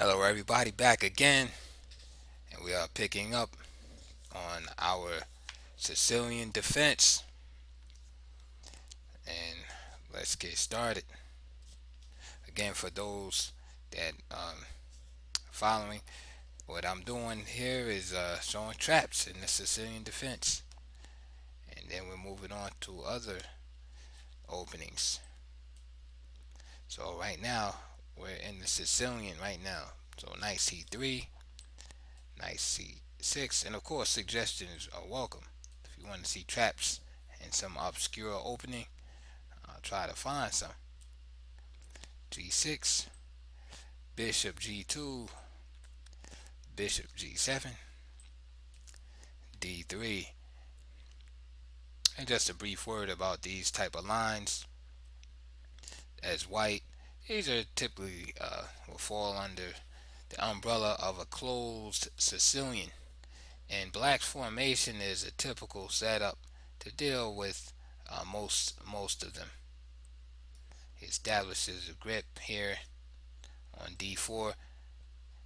Hello, everybody, back again, and we are picking up on our Sicilian defense. And let's get started. Again, for those that following, what I'm doing here is showing traps in the Sicilian defense, and then we're moving on to other openings. So right now, we're in the Sicilian right now. So knight c3, knight c6, and of course, suggestions are welcome. If you want to see traps in some obscure opening, I'll try to find some. G6, bishop G2, bishop G7, D3. And just a brief word about these type of lines. As white, these are typically will fall under the umbrella of a closed Sicilian. And black's formation is a typical setup to deal with most of them. He establishes a grip here on D4.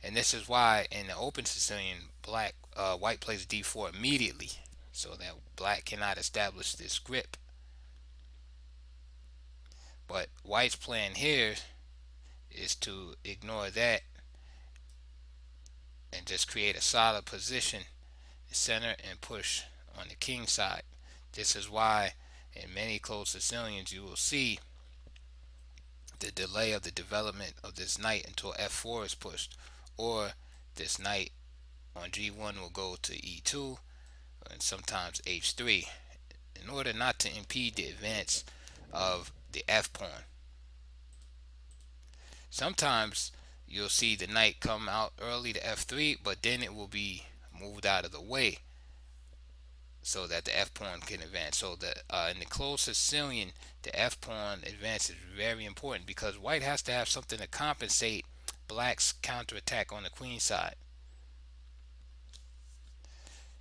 And this is why in the open Sicilian, white plays d4 immediately, so that black cannot establish this grip. But white's plan here is to ignore that and just create a solid position in the center and push on the king side. This is why in many closed Sicilians you will see the delay of the development of this knight until f4 is pushed, or this knight on g1 will go to e2 and sometimes h3 in order not to impede the advance of the f pawn. Sometimes you'll see the knight come out early to f3, but then it will be moved out of the way so that the f pawn can advance. So that in the closed Sicilian, the f pawn advance is very important because white has to have something to compensate black's counterattack on the queen side.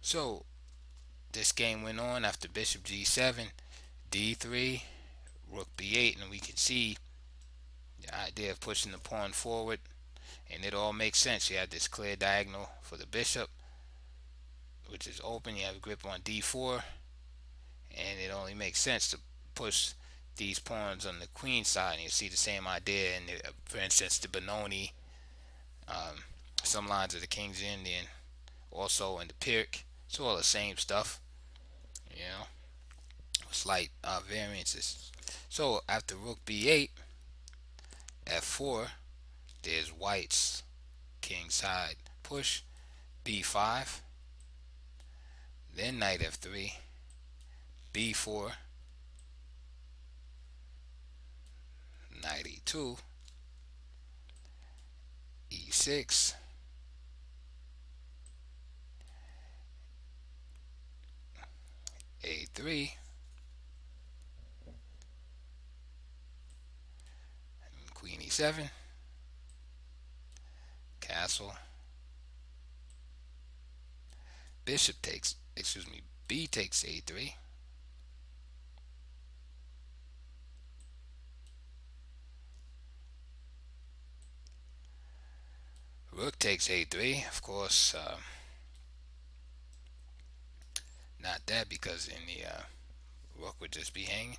So this game went on after bishop g7, d3, rook b8, and we can see the idea of pushing the pawn forward, and it all makes sense. You have this clear diagonal for the bishop, which is open. You have a grip on d4, and it only makes sense to push these pawns on the queen side. And you see the same idea in, for instance, the Benoni, some lines of the King's Indian, also in the Pyrrhic. It's all the same stuff, you know, slight variances. So after rook b8, f4, there's white's king side push, b5, then knight f3, b4, knight e2, e6, a3, queen e7, castle, bishop takes, b takes a3, rook takes a3. Of course, not that, because in the rook would just be hanging.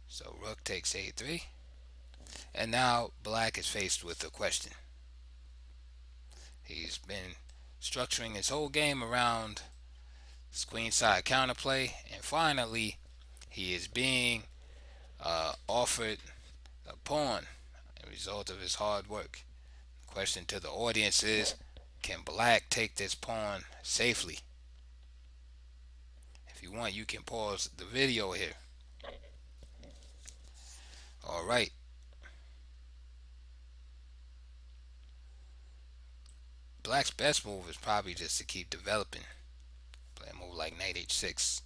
So rook takes a3, and now black is faced with a question. He's been structuring his whole game around queenside counterplay, and finally he is being offered a pawn, a result of his hard work. The question to the audience is, can black take this pawn safely? If you want, you can pause the video here. All right. Black's best move is probably just to keep developing. Play a move like knight h6,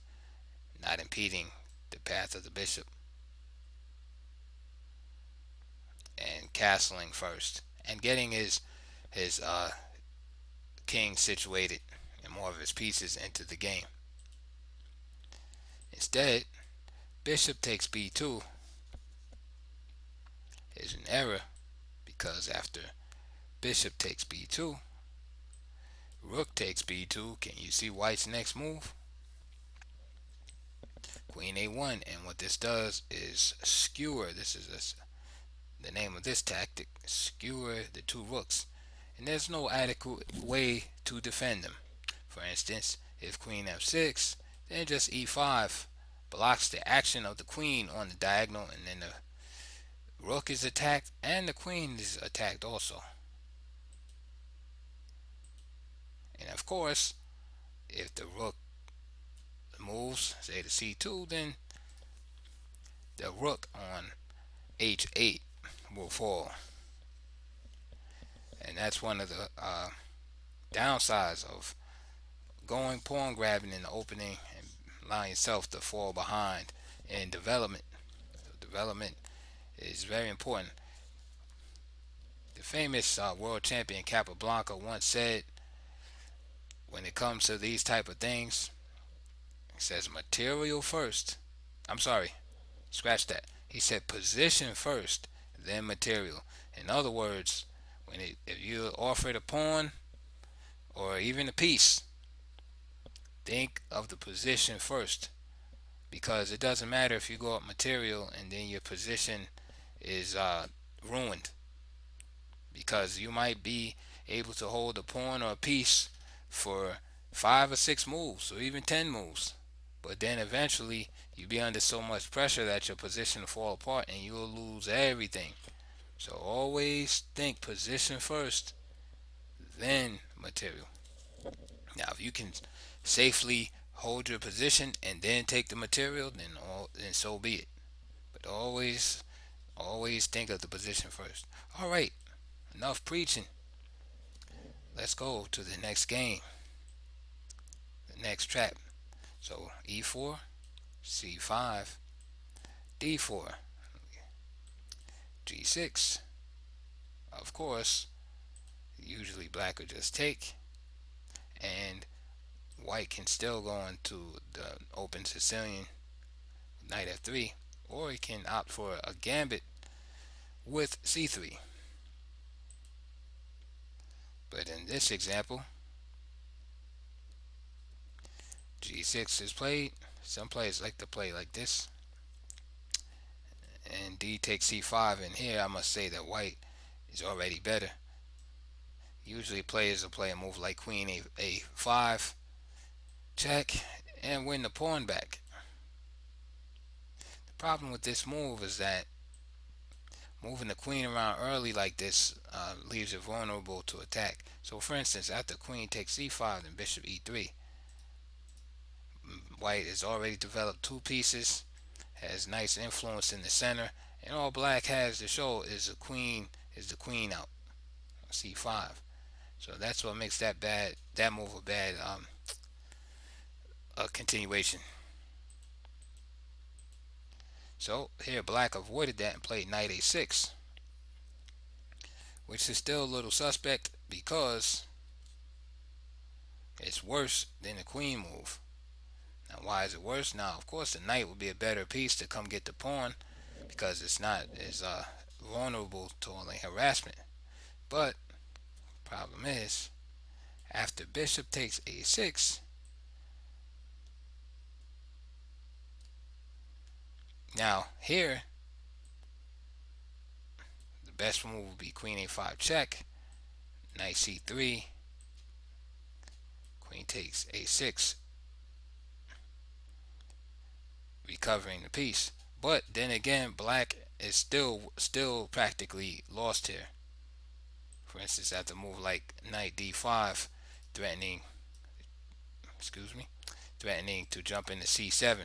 not impeding the path of the bishop, and castling first, and getting his king situated and more of his pieces into the game. Instead, bishop takes b2 is an error because after bishop takes b2, rook takes b2, can you see white's next move? Queen a1, and what this does is skewer. This is the name of this tactic: skewer the two rooks, and there's no adequate way to defend them. For instance, if queen f6, then just e5 blocks the action of the queen on the diagonal, and then the rook is attacked and the queen is attacked also. And of course, if the rook moves, say to c2, then the rook on h8 will fall. And that's one of the downsides of going pawn grabbing in the opening and allowing yourself to fall behind in development. So development is very important. The famous world champion Capablanca once said, when it comes to these type of things, he says material first. I'm sorry, scratch that. He said position first, then material. In other words, if you're offered a pawn or even a piece, think of the position first, because it doesn't matter if you go up material and then your position is ruined, because you might be able to hold a pawn or a piece for 5 or 6 moves or even 10 moves, but then eventually you'll be under so much pressure that your position will fall apart and you'll lose everything. So always think position first, then material. Now if you can safely hold your position and then take the material, then so be it. But always think of the position first. All right, enough preaching. Let's go to the next game, the next trap. So e4, c5, d4, g6. Of course, usually black would just take, and white can still go into the open Sicilian, knight f3, or he can opt for a gambit with c3. But in this example, g6 is played. Some players like to play like this, and d takes c5. And here I must say that white is already better. Usually players will play a move like queen a5, check, and win the pawn back. The problem with this move is that moving the queen around early like this leaves it vulnerable to attack. So for instance, after queen takes c5, then bishop e3. White has already developed 2 pieces, has nice influence in the center, and all black has to show is the queen out, c5. So that's what makes that move a bad continuation. So here black avoided that and played knight a6, which is still a little suspect because it's worse than the queen move. Now why is it worse? Now of course the knight would be a better piece to come get the pawn because it's not as vulnerable to only harassment. But problem is, after bishop takes a6, now here the best move would be queen a5 check, knight c3, queen takes a6, recovering the piece. But then again, black is still practically lost here. For instance, after a move like knight d5, threatening to jump into c7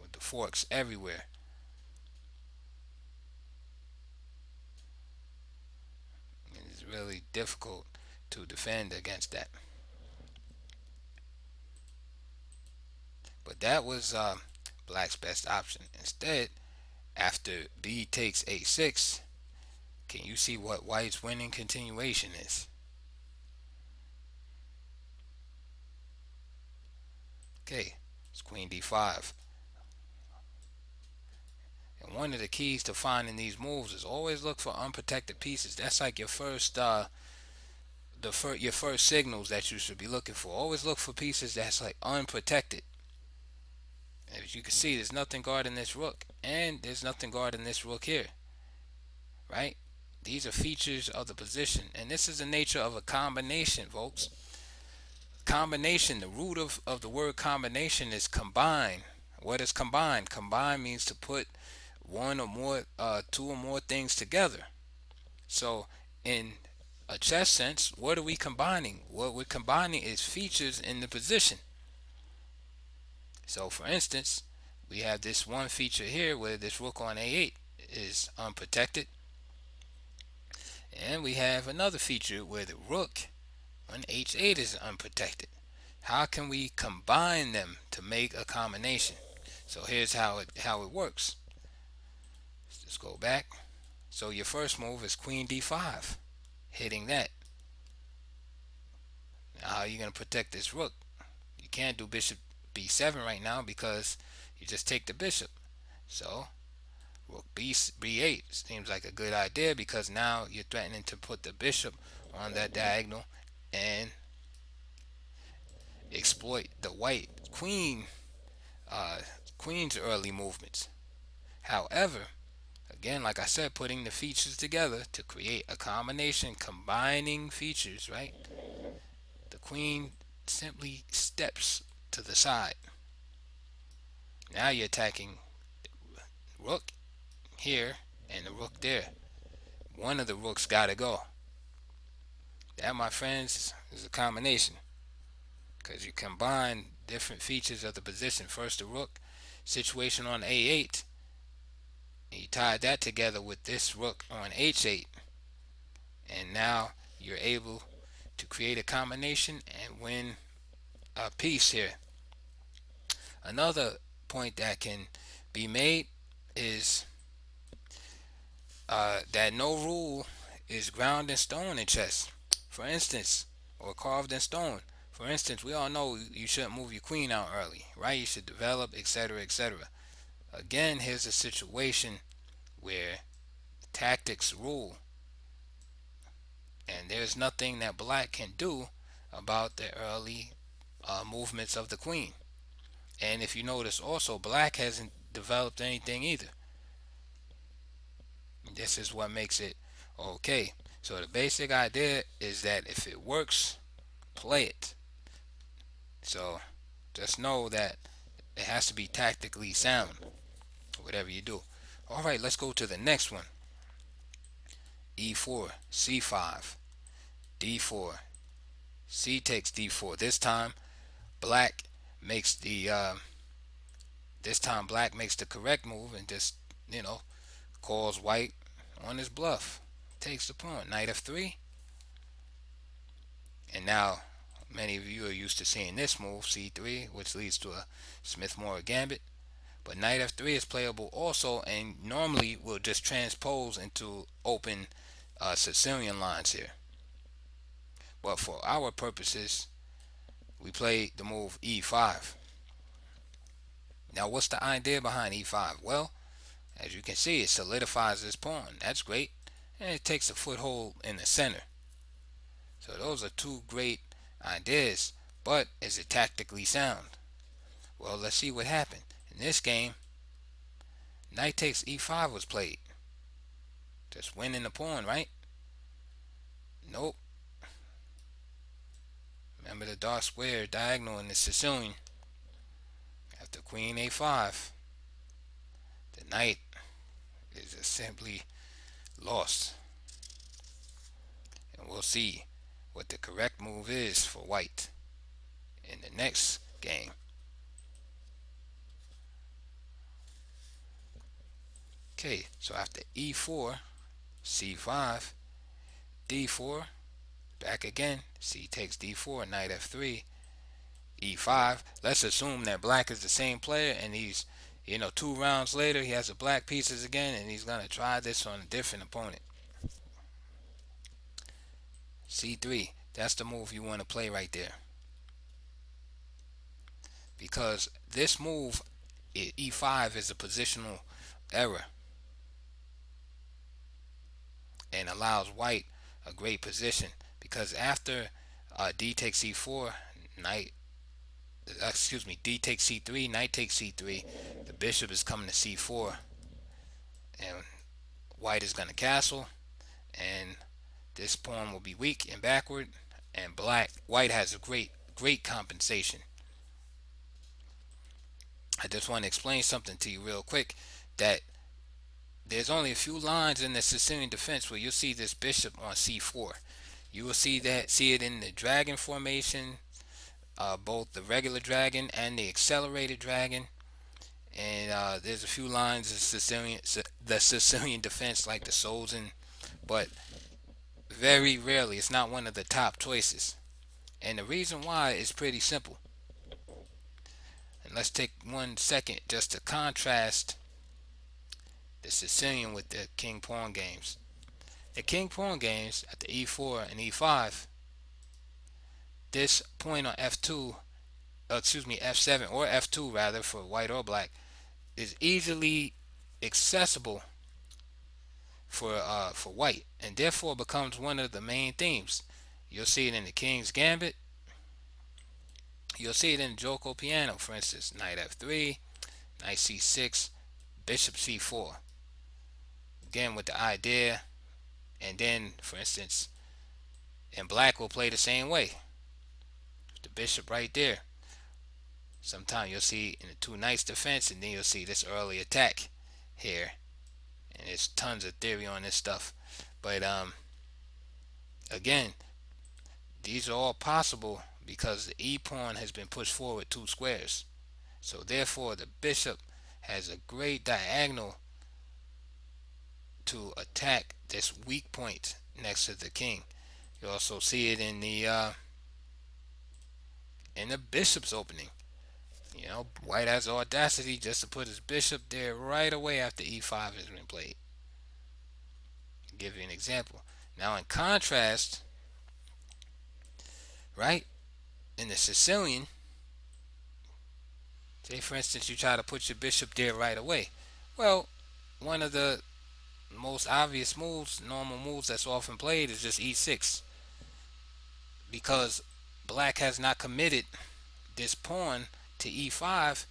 with the forks everywhere. It's really difficult to defend against that. But that was black's best option. Instead, after b takes a6, can you see what white's winning continuation is? Okay, it's queen d5. One of the keys to finding these moves is always look for unprotected pieces. That's like your first your first signals that you should be looking for. Always look for pieces that's like unprotected. As you can see, there's nothing guarding this rook, and there's nothing guarding this rook here, right? These are features of the position, and this is the nature of a combination, folks. Combination, the root of the word combination is combine. What is combine? Combine means to put one or more, two or more things together. So in a chess sense, what are we combining? What we're combining is features in the position. So for instance, we have this one feature here where this rook on a8 is unprotected, and we have another feature where the rook on h8 is unprotected. How can we combine them to make a combination? So here's how it works. Let's go back. So your first move is queen d5, hitting that. Now how are you going to protect this rook? You can't do bishop b7 right now because you just take the bishop. So rook b8 seems like a good idea because now you're threatening to put the bishop on that diagonal and exploit the white queen's early movements. However, again, like I said, putting the features together to create a combination, combining features, right? The queen simply steps to the side. Now you're attacking the rook here and the rook there. One of the rooks gotta go. That, my friends, is a combination, because you combine different features of the position. First the rook situation on a8, and you tie that together with this rook on h8, and now you're able to create a combination and win a piece here. Another point that can be made is that no rule is ground in stone in chess, for instance, or carved in stone. For instance, we all know you shouldn't move your queen out early, right? You should develop, etc., etc. Again, here's a situation where tactics rule, and there's nothing that black can do about the early movements of the queen. And if you notice also, black hasn't developed anything either. This is what makes it okay. So the basic idea is that if it works, play it. So just know that it has to be tactically sound, whatever you do. All right, let's go to the next one. e4, c5, d4, c takes d4. This time black makes the correct move and just, calls white on his bluff. Takes the pawn. Knight f3. And now many of you are used to seeing this move, c3, which leads to a Smith-Morra gambit. But knight f3 is playable also, and normally will just transpose into open Sicilian lines here. But for our purposes, we play the move e5. Now what's the idea behind e5? Well, as you can see, it solidifies this pawn. That's great. And it takes a foothold in the center. So those are two great ideas. But is it tactically sound? Well, let's see what happened. In this game, knight takes e5 was played. Just winning the pawn, right? Nope. Remember the dark square diagonal in the Sicilian. After queen a5, the knight is just simply lost. And we'll see what the correct move is for white in the next game. Okay, so after e4, c5, d4, back again, c takes d4, knight f3, e5. Let's assume that black is the same player, and he's, 2 rounds later, he has the black pieces again, and he's going to try this on a different opponent. c3, that's the move you want to play right there. Because this move, e5, is a positional error. and allows white a great position, because after d takes c4, knight d takes c3, knight takes c3, the bishop is coming to c4, and white is going to castle, and this pawn will be weak and backward, and white has a great compensation. I just want to explain something to you real quick, that there's only a few lines in the Sicilian defense where you'll see this bishop on c4. You will see it in the dragon formation, both the regular dragon and the accelerated dragon. And there's a few lines of the Sicilian defense, like the Solzen, but very rarely. It's not one of the top choices. And the reason why is pretty simple. And let's take 1 second just to contrast the Sicilian with the king pawn games. The king pawn games at the e4 and e5, this point on f2, f7 or f2 rather, for white or black, is easily accessible for white, and therefore becomes one of the main themes. You'll see it in the King's Gambit. You'll see it in Gioco Piano, for instance, knight f3, knight c6, bishop c4. Again, with the idea, and then, for instance, and black will play the same way. The bishop right there. Sometimes you'll see in the two knights defense, and then you'll see this early attack here. And there's tons of theory on this stuff. But again, these are all possible because the e pawn has been pushed forward 2 squares. So therefore, the bishop has a great diagonal to attack this weak point next to the king. You also see it in the bishop's opening. You know, white has the audacity just to put his bishop there right away after e5 has been played. I'll give you an example. Now, in contrast, right, in the Sicilian, say for instance you try to put your bishop there right away. Well, one of the most obvious moves, normal moves that's often played, is just e6, because black has not committed this pawn to e5.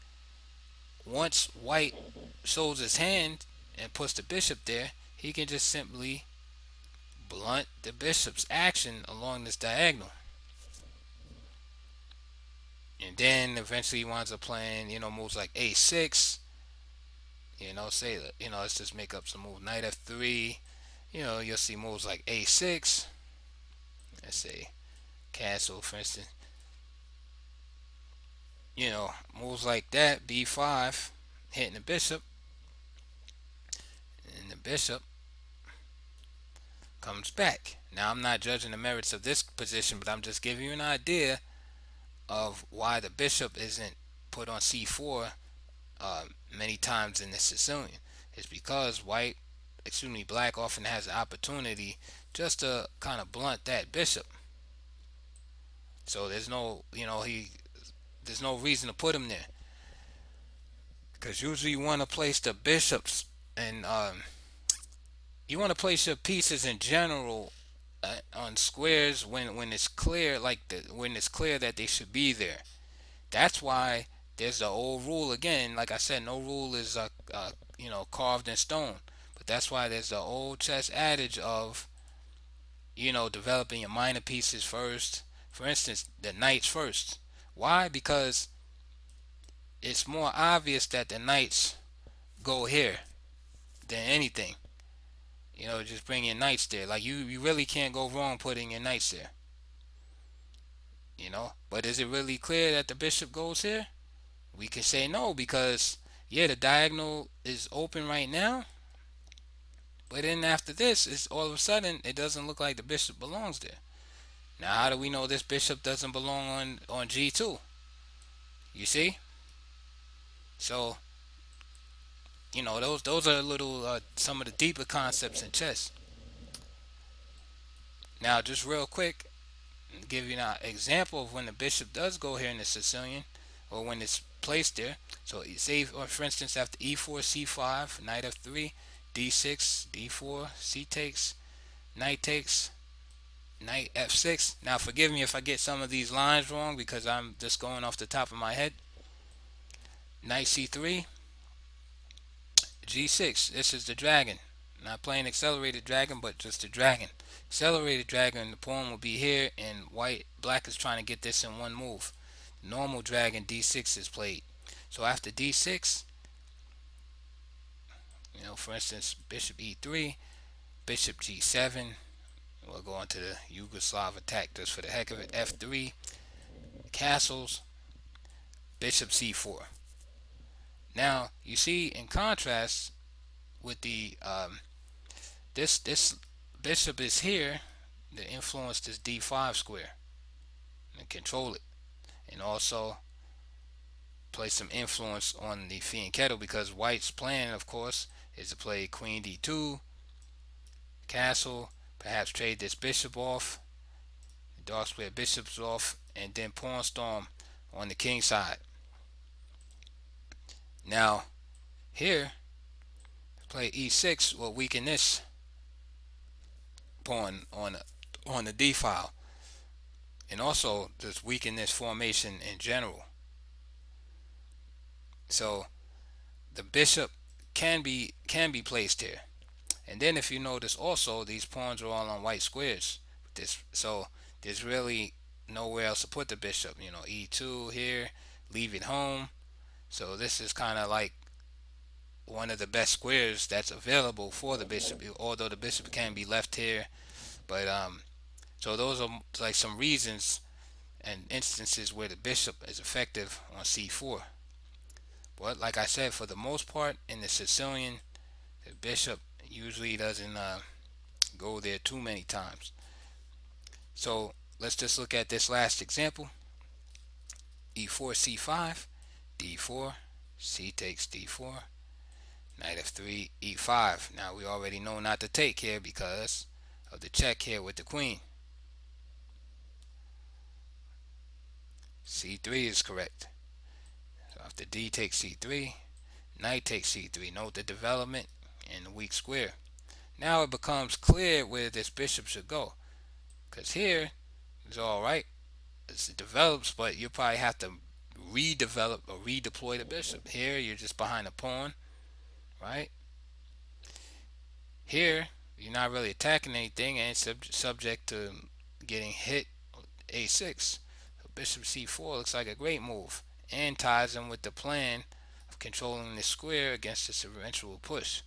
Once white shows his hand and puts the bishop there, he can just simply blunt the bishop's action along this diagonal. And then eventually he winds up playing, moves like a6. Let's just make up some moves. Knight f3. You'll see moves like a6. Let's say castle, for instance. Moves like that, b5, hitting the bishop. And the bishop comes back. Now, I'm not judging the merits of this position, but I'm just giving you an idea of why the bishop isn't put on c4 many times in the Sicilian. It's because black often has the opportunity just to kind of blunt that bishop. So there's no, there's no reason to put him there, because usually you want to place the bishops, and you want to place your pieces in general on squares when it's clear, when it's clear that they should be there. That's why there's the old rule again. Like I said, no rule is carved in stone, but that's why there's the old chess adage of developing your minor pieces first. For instance, the knights first. Why? Because it's more obvious that the knights go here than anything. Just bring your knights there. Like you really can't go wrong putting your knights there. But is it really clear that the bishop goes here? We can say no, because the diagonal is open right now. But then after this, it's all of a sudden it doesn't look like the bishop belongs there. Now, how do we know this bishop doesn't belong on g2? You see? So, those are some of the deeper concepts in chess. Now, just real quick, I'll give you an example of when the bishop does go here in the Sicilian, or when it's placed there. So, say, for instance, after e4, c5, knight f3, d6, d4, c takes, Knight takes, knight f6. Now forgive me if I get some of these lines wrong because I'm just going off the top of my head. Knight c3, g6. This is the dragon. Not playing accelerated dragon, but just the dragon. Accelerated dragon, the pawn will be here, and black is trying to get this in one move. Normal dragon d6 is played. So after d6, for instance, bishop e3, bishop g7. We'll go on to the Yugoslav attack just for the heck of it. f3, castles, bishop c4. Now you see, in contrast with the this bishop is here to influence this d5 square and control it, and also play some influence on the fianchetto, because white's plan, of course, is to play queen d2, castle, perhaps trade this bishop off, dark square bishops off, and then pawn storm on the king side. Now here, play e6 will weaken this pawn on the d file, and also just weaken this formation in general. So the bishop can be placed here. And then if you notice also, these pawns are all on white squares. So there's really nowhere else to put the bishop. E2 here, leave it home. So this is kind of like one of the best squares that's available for the bishop, although the bishop can be left here. But so those are like some reasons and instances where the bishop is effective on c4. But like I said, for the most part in the Sicilian, the bishop usually doesn't go there too many times. So let's just look at this last example. e4 c5, d4, c takes d4, knight f3, e5. Now we already know not to take here because of the check here with the queen. c3 is correct. So after d takes c3, knight takes c3. Note the development and the weak square. Now it becomes clear where this bishop should go, because here it's all right, it develops, but you probably have to redevelop or redeploy the bishop. Here you're just behind a pawn, right? Here you're not really attacking anything, and it's subject to getting hit a6. So bishop c4 looks like a great move, and ties in with the plan of controlling the square against this eventual push.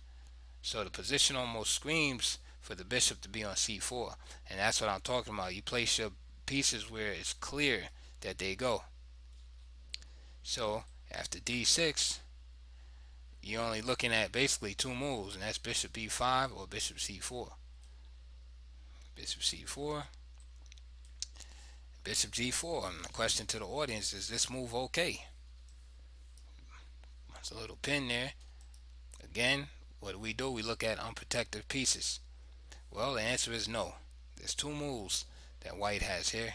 So the position almost screams for the bishop to be on c4, and that's what I'm talking about. You place your pieces where it's clear that they go. So after d6, you're only looking at basically two moves, and that's bishop b5 or bishop c4. Bishop c4, bishop g4. And the question to the audience is this move okay? There's a little pin there. Again, what do? We look at unprotected pieces. Well, the answer is no. There's two moves that white has here.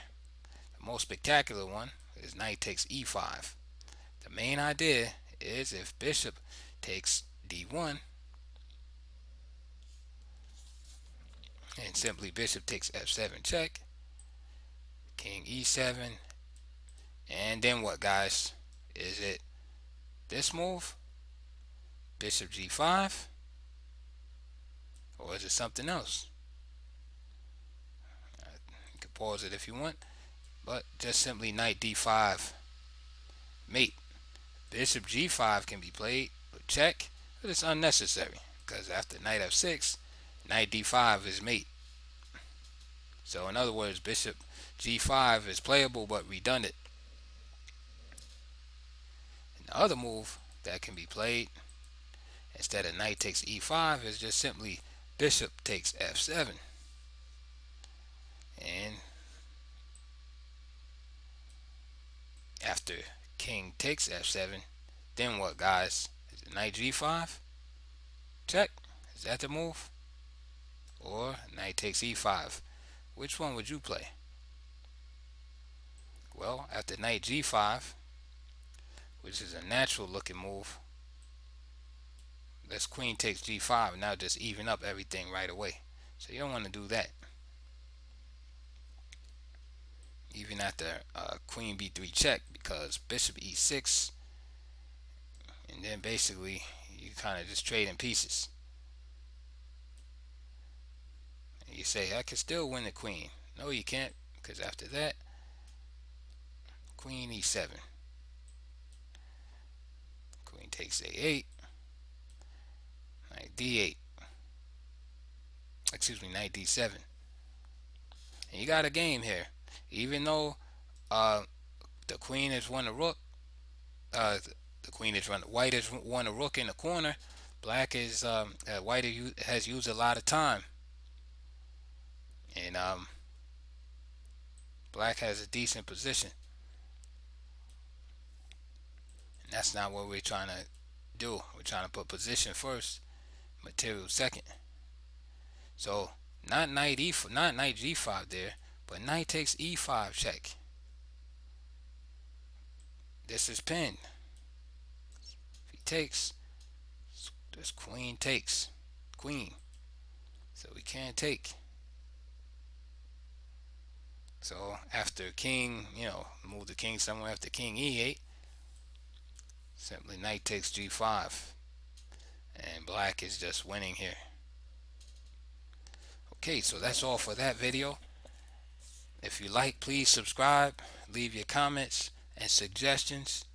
The most spectacular one is knight takes e5. The main idea is if bishop takes d1, and simply bishop takes f7 check, king e7, and then what, guys? Is it this move, bishop g5, or is it something else? You can pause it if you want, but just simply knight d5 mate. Bishop g5 can be played with check, but it's unnecessary because after knight f6, knight d5 is mate. So in other words, bishop g5 is playable but redundant. And the other move that can be played instead of knight takes e5 is just simply bishop takes f7. And after king takes f7, then what, guys? Is it knight g5? Check. Is that the move? Or knight takes e5? Which one would you play? Well, after knight g5, which is a natural looking move, let's queen takes g5, and now just even up everything right away. So you don't want to do that. Even after queen b3 check, because bishop e6, and then basically you kind of just trade in pieces. And you say, I can still win the queen. No, you can't, because after that, queen e7. Queen takes a8. Knight d8. Excuse me, knight d7. And you got a game here. Even though uh, the queen has won a rook, uh, the queen is run. White has won a rook in the corner. Black is white has used a lot of time, and black has a decent position. And that's not what we're trying to do. We're trying to put position first, material second. So not knight not knight g5 there, but knight takes e5 check. This is pinned. If he takes, this queen takes queen. So we can't take. So after king, move the king somewhere after king e8. Simply knight takes g5. And black is just winning here. Okay, so that's all for that video. If you like, please subscribe, leave your comments and suggestions.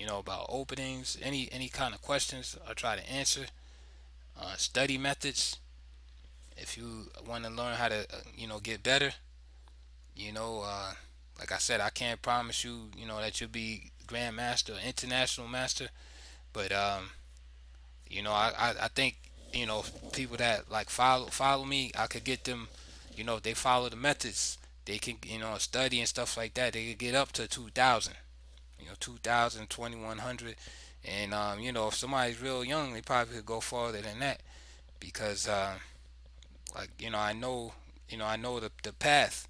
About openings, any kind of questions, I'll try to answer. Study methods. If you want to learn how to, get better, like I said, I can't promise you, that you'll be grandmaster or international master, but I think people that like follow me, I could get them, if they follow the methods, they can study and stuff like that. They could get up to 2,000, 2,000, 2,100, and if somebody's real young, they probably could go farther than that because like I know the path,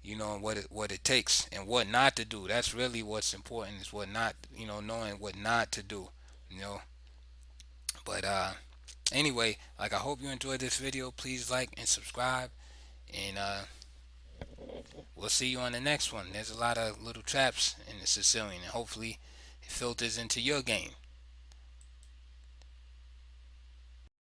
and what it takes and what not to do. That's really what's important is what not, knowing what not to do, you know. But anyway, like I hope you enjoyed this video. Please like and subscribe, and we'll see you on the next one. There's a lot of little traps in the Sicilian, and hopefully it filters into your game.